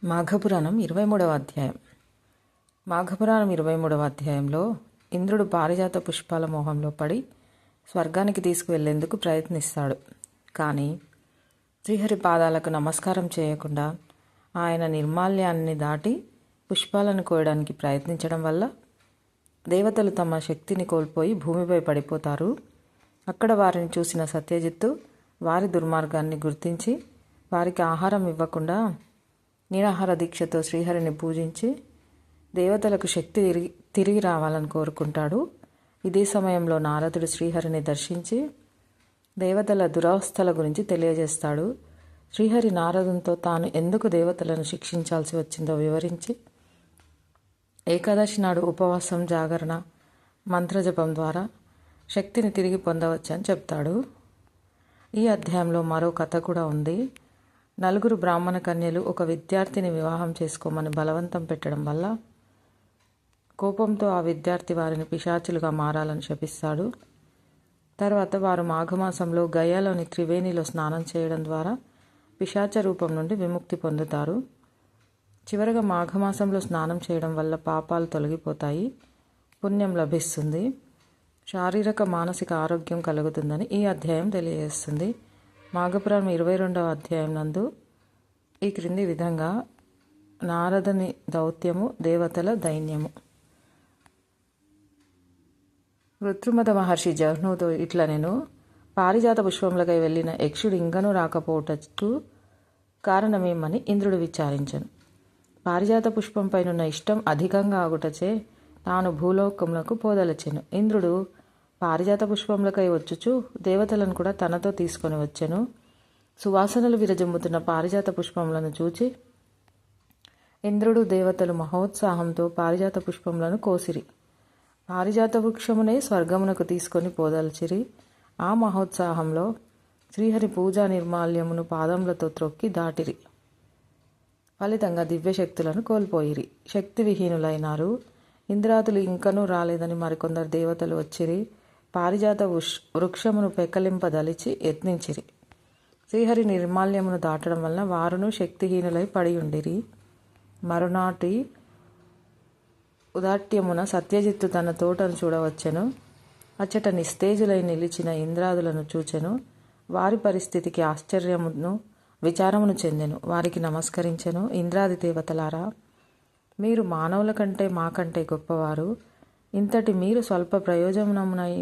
మాఘపురాణం 23వ అధ్యాయం. మాఘపురాణం 23వ అధ్యాయంలో ఇంద్రుడు పారిజాత పుష్పాల మోహంలో పడి స్వర్గానికి తీసుకువెళ్లేందుకు ప్రయత్నిస్తాడు. కానీ శ్రీహరి పాదాలకు నమస్కారం చేయకుండా ఆయన నిర్మాల్యాన్ని దాటి పుష్పాలను కోయడానికి ప్రయత్నించడం వల్ల దేవతలు తమ శక్తిని కోల్పోయి భూమిపై పడిపోతారు. అక్కడ వారిని చూసిన సత్యజిత్తు వారి దుర్మార్గాన్ని గుర్తించి వారికి ఆహారం ఇవ్వకుండా నిరాహార దీక్షతో శ్రీహరిని పూజించి దేవతలకు శక్తి తిరిగి రావాలని కోరుకుంటాడు. ఇదే సమయంలో నారదుడు శ్రీహరిని దర్శించి దేవతల దురవస్థల గురించి తెలియజేస్తాడు. శ్రీహరి నారదునితో తాను ఎందుకు దేవతలను శిక్షించాల్సి వచ్చిందో వివరించి ఏకాదశి నాడు ఉపవాసం, జాగరణ, మంత్రజపం ద్వారా శక్తిని తిరిగి పొందవచ్చని చెప్తాడు. ఈ అధ్యాయంలో మరో కథ కూడా ఉంది. నలుగురు బ్రాహ్మణ కన్యలు ఒక విద్యార్థిని వివాహం చేసుకోమని బలవంతం పెట్టడం వల్ల కోపంతో ఆ విద్యార్థి వారిని పిశాచులుగా మారాలని శపిస్తాడు. తర్వాత వారు మాఘమాసంలో గయాలోని త్రివేణిలో స్నానం చేయడం ద్వారా పిశాచ రూపం నుండి విముక్తి పొందుతారు. చివరగా మాఘమాసంలో స్నానం చేయడం వల్ల పాపాలు తొలగిపోతాయి, పుణ్యం లభిస్తుంది, శారీరక మానసిక ఆరోగ్యం కలుగుతుందని ఈ అధ్యాయం తెలియజేస్తుంది. మాఘపురాణం 22వ అధ్యాయం నందు ఈ క్రింది విధంగా నారదుని దౌత్యము, దేవతల దైన్యము. ఋత్రుమద మహర్షి జహ్నుతో ఇట్లా నేను పారిజాత పుష్పములకై వెళ్ళిన యక్షుడు ఇంకనూ రాకపోవటకు కారణమేమని ఇంద్రుడు విచారించను. పారిజాత పుష్పంపైనున్న ఇష్టం అధికంగా ఆగుటచే తాను భూలోకములకు పోదలచెను. ఇంద్రుడు పారిజాత పుష్పములకై వచ్చుచు దేవతలను కూడా తనతో తీసుకొని వచ్చెను. సువాసనలు విరజమ్ముతున్న పారిజాత పుష్పములను చూచి ఇంద్రుడు, దేవతలు మహోత్సాహంతో పారిజాత పుష్పములను కోసిరి. పారిజాత వృక్షమునే స్వర్గమునకు తీసుకొని పోదల్చిరి. ఆ మహోత్సాహంలో శ్రీహరి పూజా నిర్మాల్యమును పాదములతో త్రొక్కి దాటిరి. ఫలితంగా దివ్యశక్తులను కోల్పోయిరి, శక్తి విహీనులైనారు. ఇంద్రాదులు ఇంకనూ రాలేదని మరికొందరు దేవతలు వచ్చిరి. పారిజాత వృక్షమును పెక్కలింపదలిచి యత్నించిరి. శ్రీహరి నిర్మాల్యమును దాటడం వల్ల వారును శక్తిహీనులై పడి ఉండిరి. మరునాటి ఉదాట్యమున సత్యజిత్తు తన తోటను చూడవచ్చెను. అచ్చట నిస్తేజులై నిలిచిన ఇంద్రాదులను చూచెను. వారి పరిస్థితికి ఆశ్చర్యమును విచారమును చెందెను. వారికి నమస్కరించెను. ఇంద్రాది దేవతలారా, మీరు మానవుల కంటే మాకంటే గొప్పవారు. ఇంతటి మీరు స్వల్ప ప్రయోజనమునై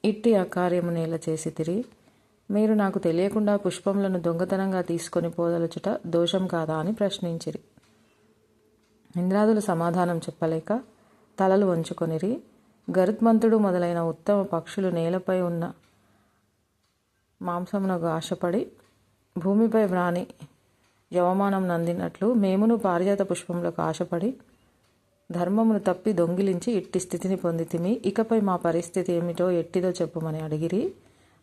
ఇట్టి అకార్యము నేల చేసితిరి. మీరు నాకు తెలియకుండా పుష్పములను దొంగతనంగా తీసుకొని పోదలుచుట దోషం కాదా అని ప్రశ్నించిరి. ఇంద్రాదులు సమాధానం చెప్పలేక తలలు వంచుకొనిరి. గరుత్మంతుడు మొదలైన ఉత్తమ పక్షులు నేలపై ఉన్న మాంసమునకు ఆశపడి భూమిపై వ్రాని యవమానం నందినట్లు మేమును పారిజాత పుష్పములకు ఆశపడి ధర్మమును తప్పి దొంగిలించి ఇట్టి స్థితిని పొందితిమి. ఇకపై మా పరిస్థితి ఏమిటో ఎట్టిదో చెప్పుమని అడిగిరి.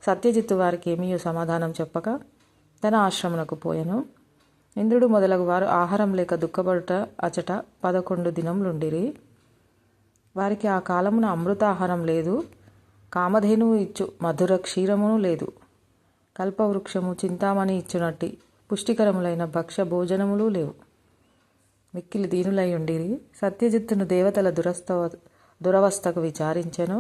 సత్యజిత్తు వారికి ఏమీ సమాధానం చెప్పక తన ఆశ్రమునకు పోయెను. ఇంద్రుడు మొదలగు వారు ఆహారం లేక దుఃఖపడుట అచట 11 దినములుండిరి. వారికి ఆ కాలమున అమృతాహారం లేదు, కామధేనువు ఇచ్చు మధుర క్షీరమును లేదు, కల్పవృక్షము చింతామణి ఇచ్చునట్టి పుష్టికరములైన భక్ష్య భోజనములు లేవు. మిక్కిలి దీనులై ఉండిరి. సత్యజిత్తును దేవతల దురవస్థకు విచారించెను.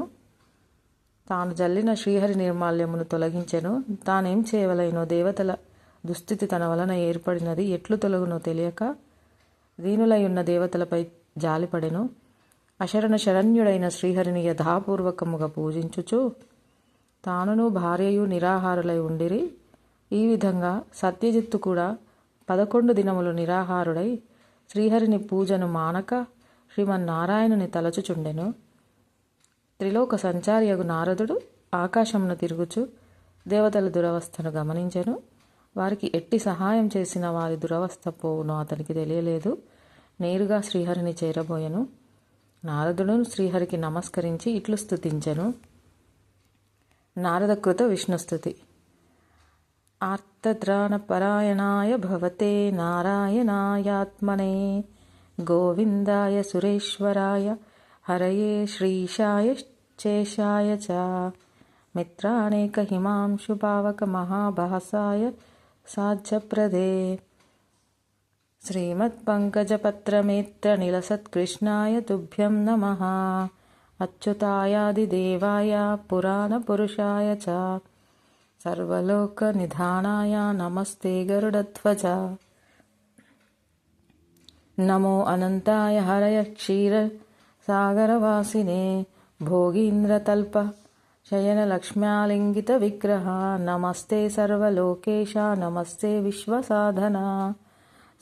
తాను జల్లిన శ్రీహరి నిర్మాల్యమును తొలగించెను. తానేం చేయవలైనో దేవతల దుస్థితి తన వలన ఏర్పడినది ఎట్లు తొలగునో తెలియక దీనులై ఉన్న దేవతలపై జాలిపడెను. శరణ్యుడైన శ్రీహరిని యథాపూర్వకముగా పూజించుచు తానును భార్యయు నిరాహారులై ఉండిరి. ఈ విధంగా సత్యజిత్తు కూడా 11 దినములు నిరాహారుడై శ్రీహరిని పూజను మానక శ్రీమన్నారాయణుని తలచుచుండెను. త్రిలోక సంచారియగు నారదుడు ఆకాశమును తిరుగుచు దేవతల దురవస్థను గమనించెను. వారికి ఎట్టి సహాయం చేసిన వారి దురవస్థ పోవునో అతనికి తెలియలేదు. నేరుగా శ్రీహరిని చేరబోయెను. నారదుడు శ్రీహరికి నమస్కరించి ఇట్లు స్తుతించెను. నారదకృత విష్ణుస్తుతి. ఆర్తత్రాణపరాయణాయ భవతే నారాయణాయాత్మనే గోవిందాయ సురేశ్వరాయ హరయే శ్రీశాయ చేశాయ చ మిత్రానేక హిమాంశుపావక మహాభాసాయ సాధ్యప్రదే श्रीमत्पङ्कजपत्रमेत्रनिलसत्कृष्णाय तुभ्यं नमः। अच्युतायादिदेवाय पुराणपुरुषाय च सर्वलोकनिधानाय नमस्ते गरुडध्वज। नमो अनन्ताय हरय क्षीरसागरवासिने भोगीन्द्रतल्प शयनलक्ष्म्यालिङ्गितविग्रह। नमस्ते सर्वलोकेश नमस्ते विश्वसाधना।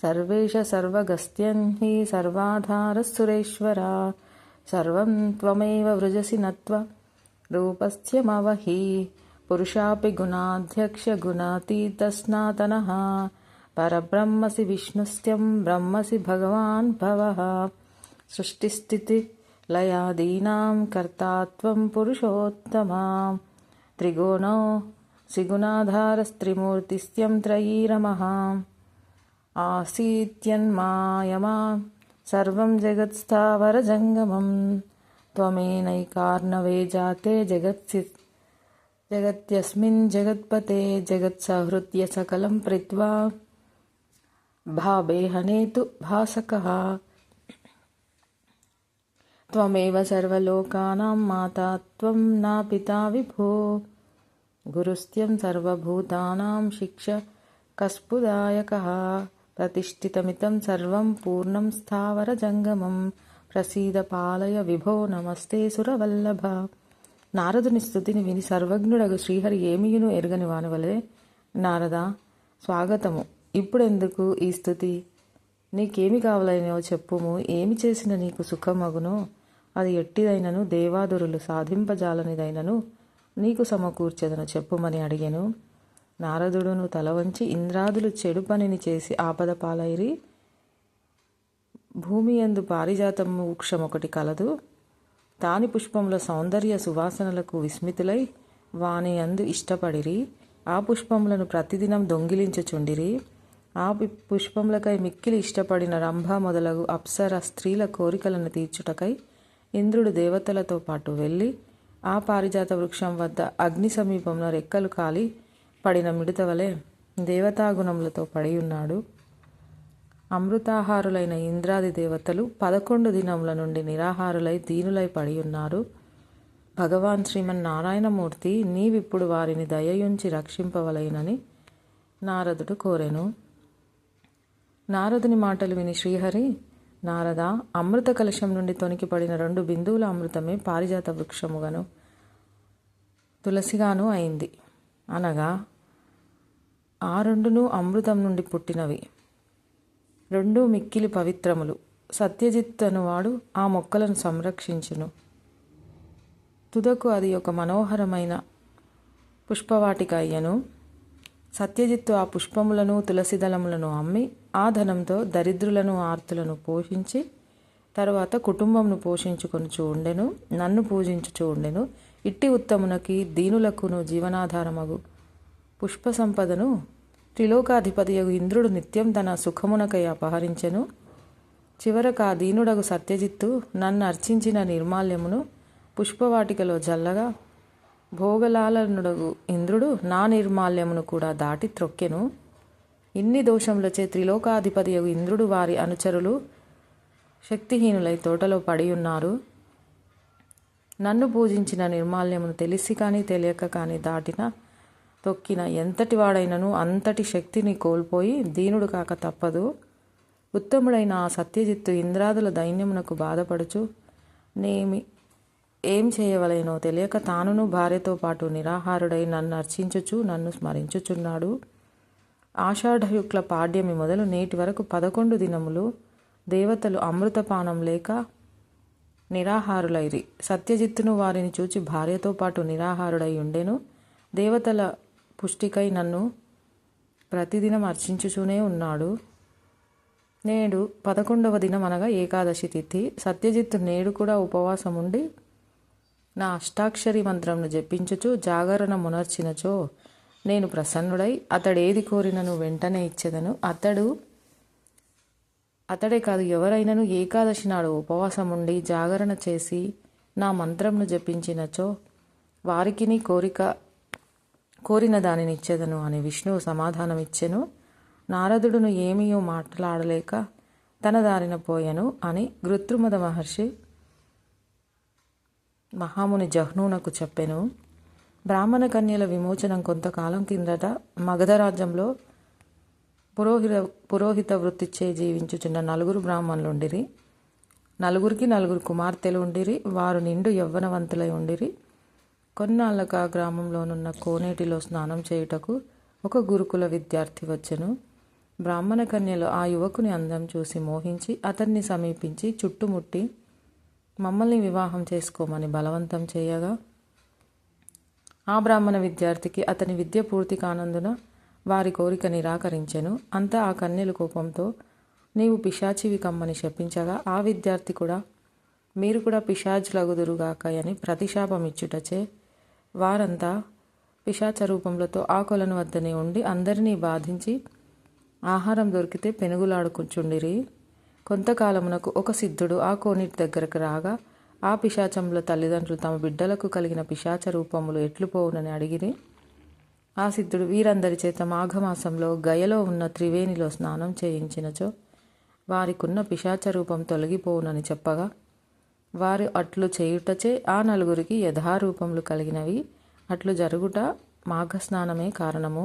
सर्वेश सर्वगस्त्यं हि सर्वाधारस्सुरेश्वरा। सर्वं त्वमेव वृजसि नत्वरूपस्थ्यमवहि। पुरुषापि गुणाध्यक्ष गुणातीतस्नातनः। परब्रह्मसि विष्णुस्त्यं ब्रह्मसि भगवान् भवः। सृष्टिस्थितिलयादीनां कर्ता त्वं पुरुषोत्तमा। त्रिगुणो सिगुणाधारस्त्रिमूर्तिस्त्यं त्रयीरमः। आसीत्यन्मायमा सर्वं जगत्स्थावरजङ्गमं। त्वमेनैकार्णवे जाते जगत्यस्मिन् जगत्पते। जगत्सहृद्य सकलं प्रीत्वा भावेहनेतु भासकः। त्वमेव सर्वलोकानां माता त्वं न पिता विभो। गुरुस्त्यं सर्वभूतानां शिक्षकस्फुदायकः। प्रतिष्ठितमितं सर्वं पूर्णं స్థావరజంగమం। ప్రసీద పాలయ విభో నమస్తే సురవల్లభ। నారదుని స్తుతిని విని సర్వజ్ఞుడగు శ్రీహరి ఏమియును ఎరుగని వానివలే, నారదా స్వాగతము. ఇప్పుడెందుకు ఈ స్తుతి? నీకేమి కావాలనో చెప్పుము. ఏమి చేసిన నీకు సుఖమగునో అది ఎట్టిదైనను దేవాదురులు సాధింపజాలనిదైనను నీకు సమకూర్చెదను చెప్పుమని అడిగెను. నారదుడును తల వంచి, ఇంద్రాదులు చెడు పనిని చేసి ఆపద పాలైరి. భూమి యందు పారిజాతము వృక్షమొకటి కలదు. దాని పుష్పముల సౌందర్య సువాసనలకు విస్మితులై వాని యందు ఇష్టపడిరి. ఆ పుష్పములను ప్రతిదినం దొంగిలించుచుండిరి. ఆ పుష్పములకై మిక్కిలి ఇష్టపడిన రంభ మొదలగు అప్సర స్త్రీల కోరికలను తీర్చుటకై ఇంద్రుడు దేవతలతో పాటు వెళ్ళి ఆ పారిజాత వృక్షం వద్ద అగ్ని సమీపంలో రెక్కలు కాలి పడిన మిడతవలే దేవతాగుణములతో పడి ఉన్నాడు. అమృతాహారులైన ఇంద్రాది దేవతలు 11 దినముల నుండి నిరాహారులై దీనులై పడి ఉన్నారు. భగవాన్ శ్రీమన్నారాయణమూర్తి నీవిప్పుడు వారిని దయయుంచి రక్షింపవలెనని నారదుడు కోరెను. నారదుని మాటలు విని శ్రీహరి, నారద, అమృత కలశం నుండి తొనికిపడిన 2 బిందువుల అమృతమే పారిజాత వృక్షముగాను తులసిగాను అయింది. అనగా ఆ 2ను అమృతం నుండి పుట్టినవి. 2 మిక్కిలి పవిత్రములు. సత్యజిత్ అనువాడు ఆ మొక్కలను సంరక్షించును. తుదకు అది ఒక మనోహరమైన పుష్పవాటిక అయ్యను. సత్యజిత్తు ఆ పుష్పములను తులసిదళములను అమ్మి ఆ ధనంతో దరిద్రులను ఆర్తులను పోషించి తరువాత కుటుంబంను పోషించుకొనుచూ ఉండెను. నన్ను పూజించుచూ ఉండెను. ఇట్టి ఉత్తమునకి దీనులకును జీవనాధారమగు పుష్ప సంపదను త్రిలోకాధిపతియగు ఇంద్రుడు నిత్యం తన సుఖమునకై అపహరించెను. చివరకు ఆ దీనుడగు సత్యజిత్తు నన్ను అర్చించిన నిర్మాల్యమును పుష్పవాటికలో జల్లగా భోగలాలనుడగు ఇంద్రుడు నా నిర్మాల్యమును కూడా దాటి త్రొక్కెను. ఇన్ని దోషములచే త్రిలోకాధిపతియగు ఇంద్రుడు వారి అనుచరులు శక్తిహీనులై తోటలో పడి ఉన్నారు. నన్ను పూజించిన నిర్మాల్యమును తెలిసి కానీ తెలియక కానీ దాటిన తొక్కిన ఎంతటి వాడైనను అంతటి శక్తిని కోల్పోయి దీనుడు కాక తప్పదు. ఉత్తముడైన ఆ సత్యజిత్తు ఇంద్రాదుల దైన్యమునకు బాధపడుచు ఏం చేయవలెనో తెలియక తానును భార్యతో పాటు నిరాహారుడై నన్ను అర్చించుచు నన్ను స్మరించుచున్నాడు. ఆషాఢయుక్ల పాడ్యమి మొదలు నేటి వరకు 11 దినములు దేవతలు అమృతపానం లేక నిరాహారులైరి. సత్యజిత్తును వారిని చూచి భార్యతో పాటు నిరాహారుడై ఉండెను. దేవతల పుష్టికై నన్ను ప్రతిదినం అర్చించుచూనే ఉన్నాడు. నేడు 11వ దినం అనగా ఏకాదశి తిథి. సత్యజిత్తు నేడు కూడా ఉపవాసం ఉండి నా అష్టాక్షరి మంత్రంను జపించుచు జాగరణ మునర్చినచో నేను ప్రసన్నుడై అతడేది కోరినను వెంటనే ఇచ్చెదను. అతడే కాదు, ఎవరైనను ఏకాదశి నాడు ఉపవాసం ఉండి జాగరణ చేసి నా మంత్రంను జపించినచో వారికిని కోరిన దానిని ఇచ్చేదను అని విష్ణువు సమాధానమిచ్చెను. నారదుడును ఏమీయో మాట్లాడలేక తన దారిన పోయెను అని గృత్రుమద మహర్షి మహాముని జహ్నునకు చెప్పెను. బ్రాహ్మణ కన్యల విమోచనం కొంతకాలం కిందట మగధ రాజ్యంలో పురోహిత వృత్తిచే జీవించుచున్న 4 బ్రాహ్మణులుండిరి. 4కి 4 కుమార్తెలు ఉండిరి. వారు నిండు యవ్వనవంతులై ఉండిరి. కొన్నాళ్ళకు ఆ గ్రామంలోనున్న కోనేటిలో స్నానం చేయుటకు ఒక గురుకుల విద్యార్థి వచ్చెను. బ్రాహ్మణ కన్యలు ఆ యువకుని అందం చూసి మోహించి అతన్ని సమీపించి చుట్టుముట్టి మమ్మల్ని వివాహం చేసుకోమని బలవంతం చేయగా ఆ బ్రాహ్మణ విద్యార్థికి అతని విద్య పూర్తి కానందున వారి కోరిక నిరాకరించెను. అంతా ఆ కన్యలు కోపంతో నీవు పిశాచివి కమ్మని శపించగా ఆ విద్యార్థి కూడా మీరు కూడా పిశాచులగుదురుగాక అని ప్రతిశాపమిచ్చుటచే వారంతా పిశాచ రూపములతో ఆ కొలను వద్దనే ఉండి అందరినీ బాధించి ఆహారం దొరికితే పెనుగులాడుకుంచుండిరి. కొంతకాలమునకు ఒక సిద్ధుడు ఆ కోనేటి దగ్గరకు రాగా ఆ పిశాచముల తల్లిదండ్రులు తమ బిడ్డలకు కలిగిన పిశాచ రూపములు ఎట్లు పోవునని అడిగిరి. ఆ సిద్ధుడు వీరందరి చేత మాఘమాసంలో గయలో ఉన్న త్రివేణిలో స్నానం చేయించినచో వారికున్న పిశాచ రూపం తొలగిపోవునని చెప్పగా వారు అట్లు చేయుటచే ఆ 4కి యథారూపములు కలిగినవి. అట్లు జరుగుట మాఘస్నానమే కారణము.